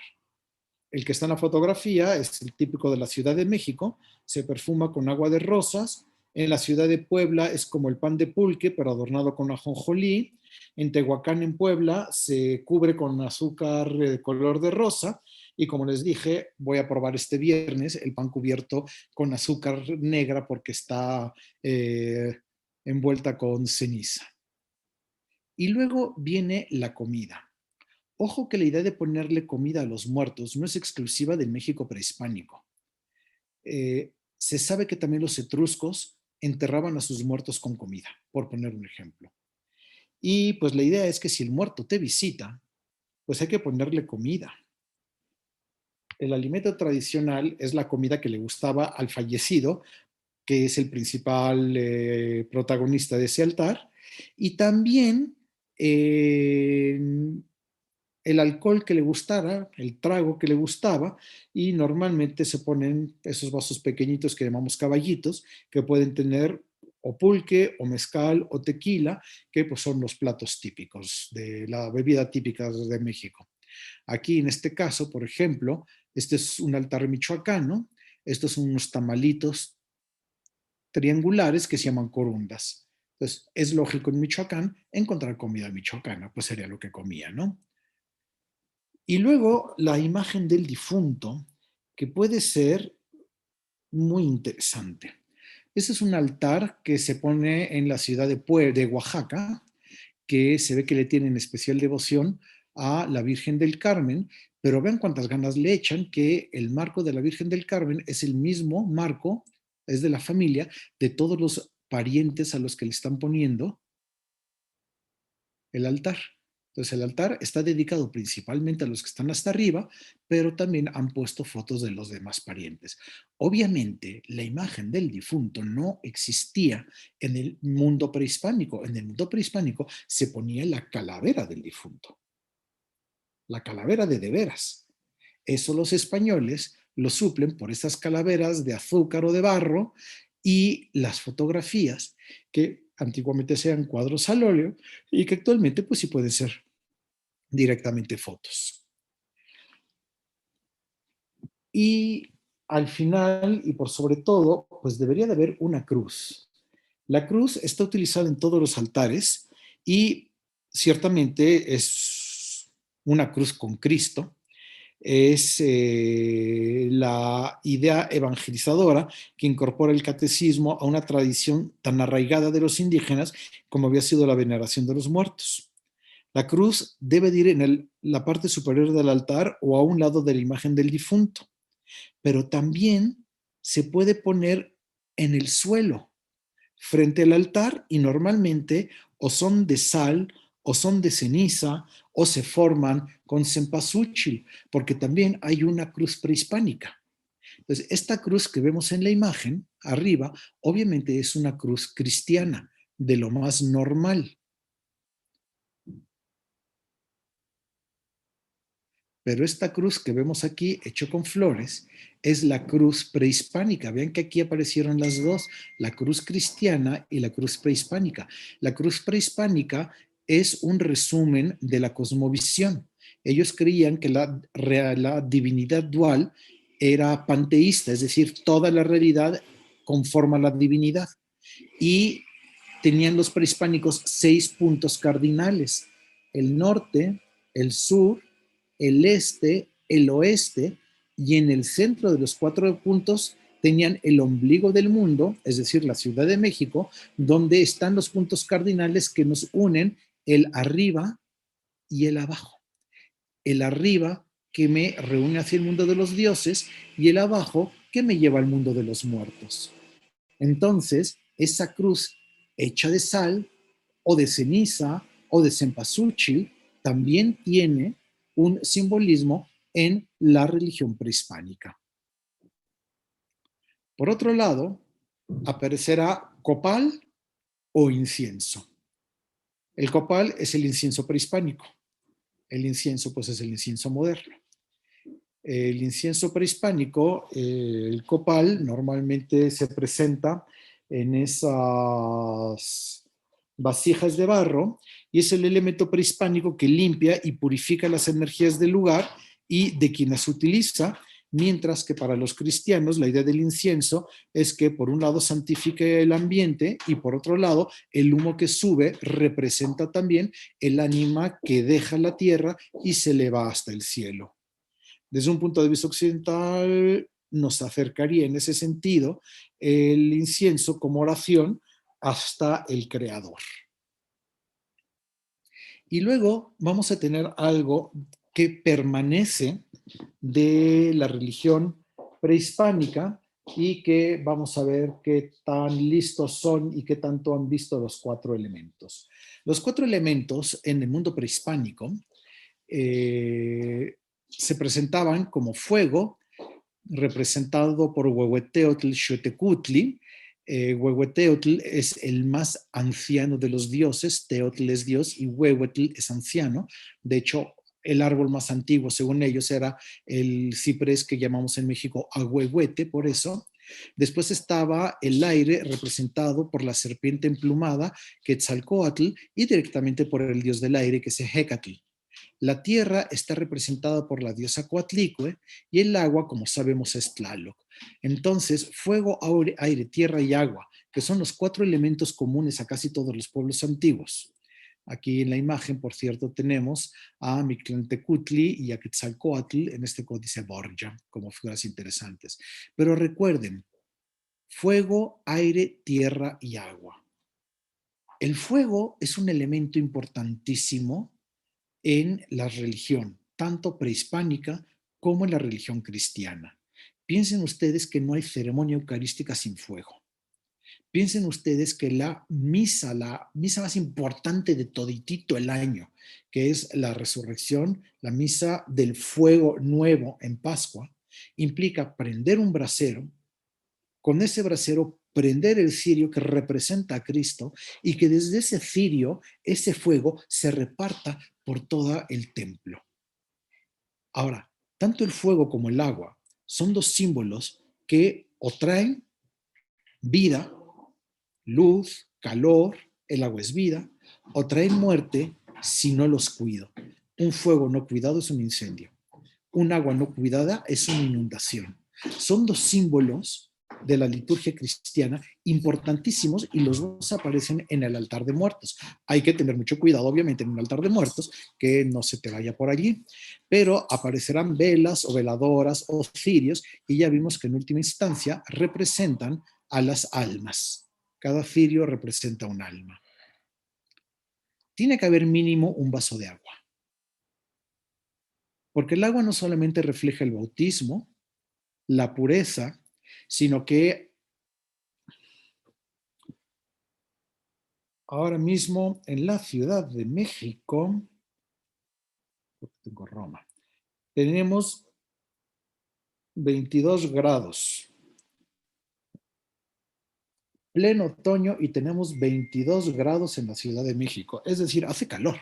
Speaker 2: El que está en la fotografía es el típico de la Ciudad de México, se perfuma con agua de rosas. En la ciudad de Puebla es como el pan de pulque, pero adornado con ajonjolí. En Tehuacán, en Puebla, se cubre con azúcar de color de rosa. Y como les dije, voy a probar este viernes el pan cubierto con azúcar negra porque está envuelta con ceniza. Y luego viene la comida. Ojo que la idea de ponerle comida a los muertos no es exclusiva del México prehispánico. Se sabe que también los etruscos enterraban a sus muertos con comida, por poner un ejemplo. Y pues la idea es que si el muerto te visita, pues hay que ponerle comida. El alimento tradicional es la comida que le gustaba al fallecido, que es el principal protagonista de ese altar, y también el alcohol que le gustara, el trago que le gustaba, y normalmente se ponen esos vasos pequeñitos que llamamos caballitos, que pueden tener o pulque, o mezcal, o tequila, que pues son los platos típicos de la bebida típica de México. Aquí en este caso, por ejemplo, este es un altar michoacano, estos son unos tamalitos triangulares que se llaman corundas. Entonces, es lógico en Michoacán encontrar comida michoacana, pues sería lo que comía, ¿no? Y luego la imagen del difunto, que puede ser muy interesante. Este es un altar que se pone en la ciudad de Oaxaca, que se ve que le tienen especial devoción a la Virgen del Carmen, pero vean cuántas ganas le echan que el marco de la Virgen del Carmen es el mismo marco, es de la familia, de todos los parientes a los que le están poniendo el altar. Entonces el altar está dedicado principalmente a los que están hasta arriba, pero también han puesto fotos de los demás parientes. Obviamente la imagen del difunto no existía en el mundo prehispánico. En el mundo prehispánico se ponía la calavera del difunto, la calavera de veras. Eso los españoles lo suplen por estas calaveras de azúcar o de barro y las fotografías que antiguamente sean cuadros al óleo y que actualmente pues sí pueden ser directamente fotos. Y al final, y por sobre todo, pues debería de haber una cruz. La cruz está utilizada en todos los altares y ciertamente es una cruz con Cristo. Es la idea evangelizadora que incorpora el catecismo a una tradición tan arraigada de los indígenas como había sido la veneración de los muertos. La cruz debe de ir en la parte superior del altar o a un lado de la imagen del difunto, pero también se puede poner en el suelo, frente al altar, y normalmente o son de sal o son de ceniza o se forman con cempasúchil, porque también hay una cruz prehispánica. Entonces, esta cruz que vemos en la imagen arriba, obviamente es una cruz cristiana, de lo más normal. Pero esta cruz que vemos aquí, hecho con flores, es la cruz prehispánica. Vean que aquí aparecieron las dos, la cruz cristiana y la cruz prehispánica. La cruz prehispánica es un resumen de la cosmovisión. Ellos creían que la divinidad dual era panteísta, es decir, toda la realidad conforma la divinidad. Y tenían los prehispánicos 6 puntos cardinales: el norte, el sur, el este, el oeste, y en el centro de los 4 puntos tenían el ombligo del mundo, es decir, la Ciudad de México, donde están los puntos cardinales que nos unen, el arriba y el abajo. El arriba que me reúne hacia el mundo de los dioses y el abajo que me lleva al mundo de los muertos. Entonces, esa cruz hecha de sal o de ceniza o de cempasúchil también tiene un simbolismo en la religión prehispánica. Por otro lado, aparecerá copal o incienso. El copal es el incienso prehispánico. El incienso, pues, es el incienso moderno. El incienso prehispánico, el copal, normalmente se presenta en esas vasijas de barro y es el elemento prehispánico que limpia y purifica las energías del lugar y de quien las utiliza, mientras que para los cristianos la idea del incienso es que por un lado santifica el ambiente y por otro lado el humo que sube representa también el ánima que deja la tierra y se eleva hasta el cielo. Desde un punto de vista occidental, nos acercaría en ese sentido el incienso como oración hasta el Creador. Y luego vamos a tener algo que permanece de la religión prehispánica y que vamos a ver qué tan listos son y qué tanto han visto los 4 elementos. Los 4 elementos en el mundo prehispánico se presentaban como fuego, representado por Huehueteotl Xuetecutli. Huehueteotl es el más anciano de los dioses, Teotl es dios y Huehuetl es anciano. De hecho, el árbol más antiguo, según ellos, era el ciprés que llamamos en México ahuehuete, por eso. Después estaba el aire, representado por la serpiente emplumada, Quetzalcóatl, y directamente por el dios del aire, que es Hecatl. La tierra está representada por la diosa Coatlicue y el agua, como sabemos, es Tlaloc. Entonces, fuego, aire, tierra y agua, que son los 4 elementos comunes a casi todos los pueblos antiguos. Aquí en la imagen, por cierto, tenemos a Mictlantecutli y a Quetzalcóatl en este códice Borgia, como figuras interesantes. Pero recuerden, fuego, aire, tierra y agua. El fuego es un elemento importantísimo en la religión, tanto prehispánica como en la religión cristiana. Piensen ustedes que no hay ceremonia eucarística sin fuego. Piensen ustedes que la misa más importante de toditito el año, que es la resurrección, la misa del fuego nuevo en Pascua, implica prender un brasero, con ese brasero prender el cirio que representa a Cristo y que desde ese cirio, ese fuego se reparta por todo el templo. Ahora, tanto el fuego como el agua son 2 símbolos que o traen vida, luz, calor, el agua es vida, o traen muerte si no los cuido. Un fuego no cuidado es un incendio. Un agua no cuidada es una inundación. Son dos símbolos de la liturgia cristiana importantísimos y los dos aparecen en el altar de muertos. Hay que tener mucho cuidado, obviamente, en un altar de muertos, que no se te vaya por allí, pero aparecerán velas o veladoras o cirios y ya vimos que en última instancia representan a las almas. Cada cirio representa un alma. Tiene que haber mínimo un vaso de agua, porque el agua no solamente refleja el bautismo, la pureza, sino que ahora mismo en la Ciudad de México, tengo Roma, tenemos 22 grados, pleno otoño, y tenemos 22 grados en la Ciudad de México, es decir, hace calor.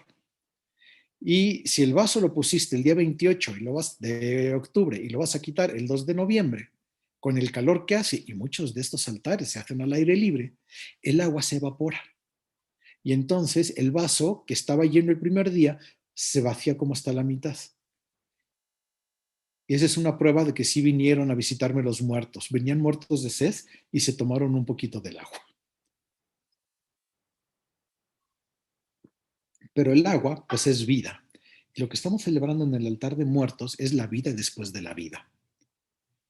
Speaker 2: Y si el vaso lo pusiste el día 28 de octubre y lo vas a quitar el 2 de noviembre, con el calor que hace, y muchos de estos altares se hacen al aire libre, el agua se evapora. Y entonces el vaso que estaba lleno el primer día se vacía como hasta la mitad. Y esa es una prueba de que sí vinieron a visitarme los muertos. Venían muertos de sed y se tomaron un poquito del agua. Pero el agua, pues, es vida. Y lo que estamos celebrando en el altar de muertos es la vida después de la vida.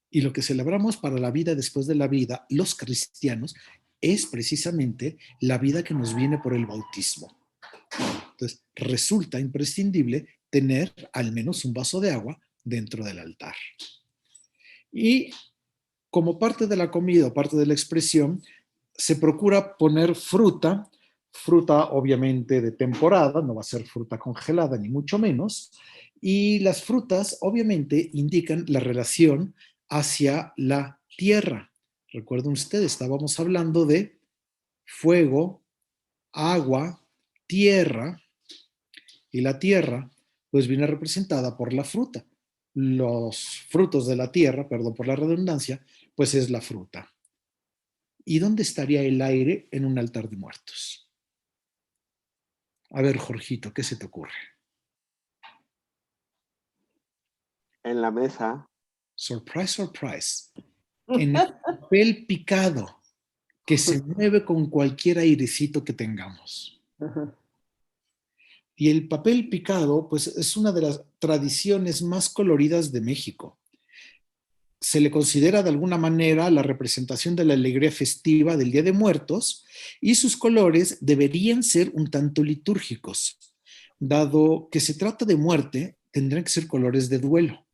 Speaker 2: Y lo que celebramos para la vida después de la vida, los cristianos, es precisamente la vida que nos viene por el bautismo. Entonces, resulta imprescindible tener al menos un vaso de agua dentro del altar. Y como parte de la comida o parte de la expresión, se procura poner fruta obviamente de temporada, no va a ser fruta congelada ni mucho menos, y las frutas obviamente indican la relación hacia la tierra. Recuerden ustedes, estábamos hablando de fuego, agua, tierra, y la tierra pues viene representada por la fruta. Los frutos de la tierra, perdón por la redundancia, pues es la fruta. ¿Y dónde estaría el aire en un altar de muertos? A ver, Jorgito, ¿qué se te ocurre?
Speaker 1: En la mesa.
Speaker 2: Surprise, surprise. En el papel picado, que se mueve con cualquier airecito que tengamos. Y el papel picado, pues es una de las tradiciones más coloridas de México. Se le considera de alguna manera la representación de la alegría festiva del Día de Muertos, y sus colores deberían ser un tanto litúrgicos. Dado que se trata de muerte, tendrán que ser colores de duelo.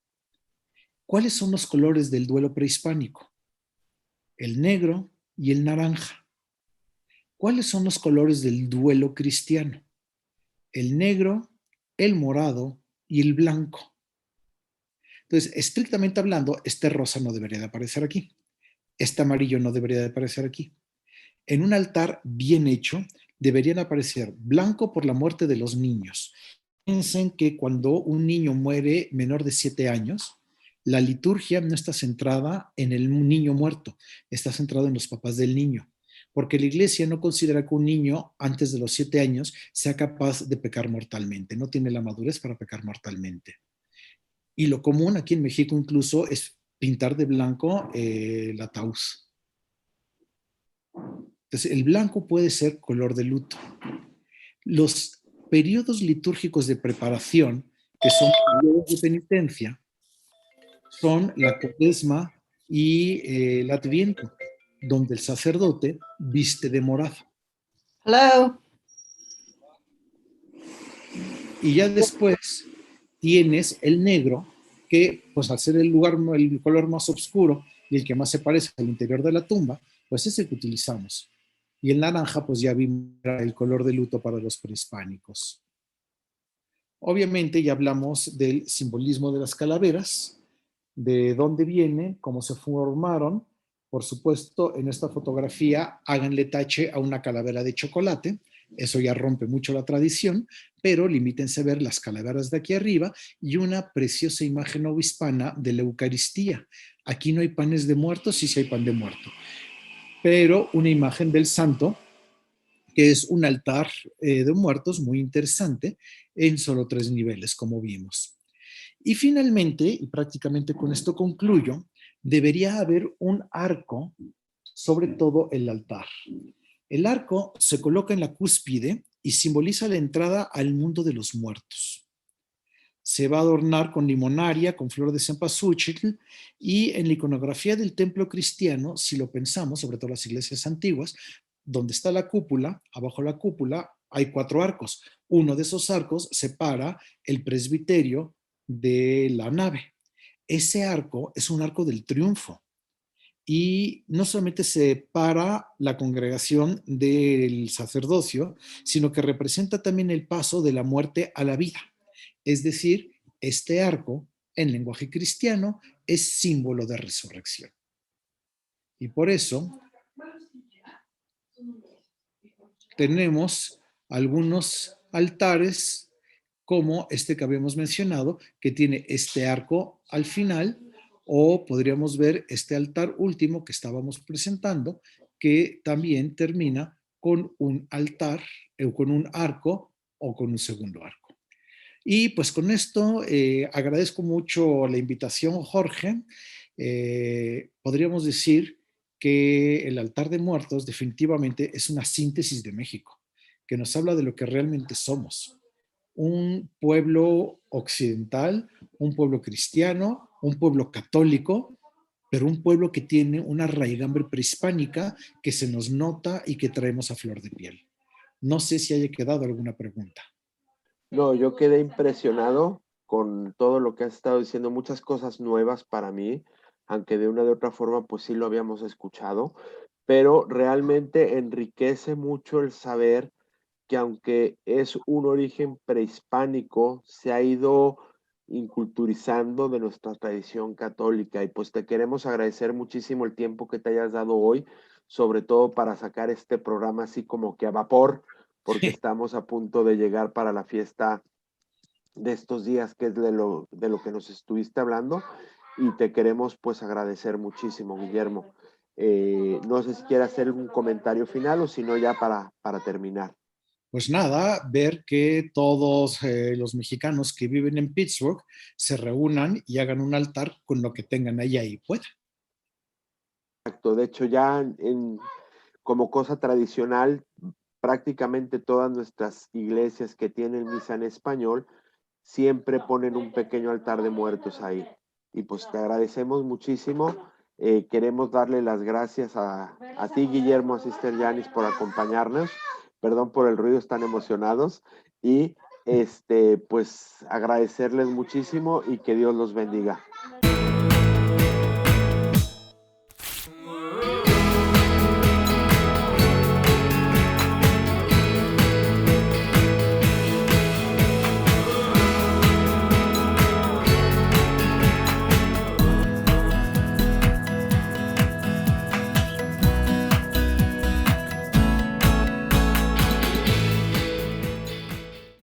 Speaker 2: ¿Cuáles son los colores del duelo prehispánico? El negro y el naranja. ¿Cuáles son los colores del duelo cristiano? El negro, el morado y el blanco. Entonces, estrictamente hablando, este rosa no debería de aparecer aquí. Este amarillo no debería de aparecer aquí. En un altar bien hecho, deberían aparecer blanco por la muerte de los niños. Piensen que cuando un niño muere menor de 7 años, la liturgia no está centrada en el niño muerto, está centrada en los papás del niño, porque la iglesia no considera que un niño antes de los 7 años sea capaz de pecar mortalmente, no tiene la madurez para pecar mortalmente. Y lo común aquí en México incluso es pintar de blanco la ataúd. Entonces, el blanco puede ser color de luto. Los periodos litúrgicos de preparación, que son periodos de penitencia, son la cuaresma y el adviento, donde el sacerdote viste de morado.
Speaker 3: Hello.
Speaker 2: Y ya después tienes el negro, que pues al ser el color más oscuro y el que más se parece al interior de la tumba, pues es el que utilizamos. Y el naranja, pues ya vimos el color de luto para los prehispánicos. Obviamente ya hablamos del simbolismo de las calaveras, de dónde vienen, cómo se formaron. Por supuesto, en esta fotografía háganle tache a una calavera de chocolate. Eso ya rompe mucho la tradición, pero limítense a ver las calaveras de aquí arriba y una preciosa imagen obispana de la Eucaristía. Aquí no hay panes de muertos, sí hay pan de muerto, pero una imagen del santo, que es un altar de muertos muy interesante en solo 3 niveles, como vimos. Y finalmente, y prácticamente con esto concluyo, debería haber un arco sobre todo el altar. El arco se coloca en la cúspide y simboliza la entrada al mundo de los muertos. Se va a adornar con limonaria, con flor de cempasúchil, y en la iconografía del templo cristiano, si lo pensamos, sobre todo las iglesias antiguas, donde está la cúpula, abajo de la cúpula hay 4 arcos. Uno de esos arcos separa el presbiterio de la nave. Ese arco es un arco del triunfo y no solamente separa la congregación del sacerdocio, sino que representa también el paso de la muerte a la vida. Es decir, este arco, en lenguaje cristiano, es símbolo de resurrección. Y por eso tenemos algunos altares como este que habíamos mencionado, que tiene este arco al final, o podríamos ver este altar último que estábamos presentando, que también termina con un altar, con un arco o con un segundo arco. Y pues con esto agradezco mucho la invitación, Jorge. Podríamos decir que el altar de muertos definitivamente es una síntesis de México, que nos habla de lo que realmente somos. Un pueblo occidental, un pueblo cristiano, un pueblo católico, pero un pueblo que tiene una raigambre prehispánica que se nos nota y que traemos a flor de piel. No sé si haya quedado alguna pregunta.
Speaker 1: No, yo quedé impresionado con todo lo que has estado diciendo, muchas cosas nuevas para mí, aunque de una de otra forma pues sí lo habíamos escuchado, pero realmente enriquece mucho el saber que aunque es un origen prehispánico, se ha ido inculturizando de nuestra tradición católica y pues te queremos agradecer muchísimo el tiempo que te hayas dado hoy, sobre todo para sacar este programa así como que a vapor, porque estamos a punto de llegar para la fiesta de estos días, que es de lo que nos estuviste hablando, y te queremos pues agradecer muchísimo, Guillermo. No sé si quieres hacer un comentario final o si no ya para terminar.
Speaker 2: Pues nada, ver que todos los mexicanos que viven en Pittsburgh se reúnan y hagan un altar con lo que tengan allá y puedan.
Speaker 1: Exacto, de hecho ya como cosa tradicional, prácticamente todas nuestras iglesias que tienen misa en español siempre ponen un pequeño altar de muertos ahí. Y pues te agradecemos muchísimo. Queremos darle las gracias a ti, Guillermo, a Sister Yanis, por acompañarnos. Perdón por el ruido, están emocionados. Y pues agradecerles muchísimo y que Dios los bendiga.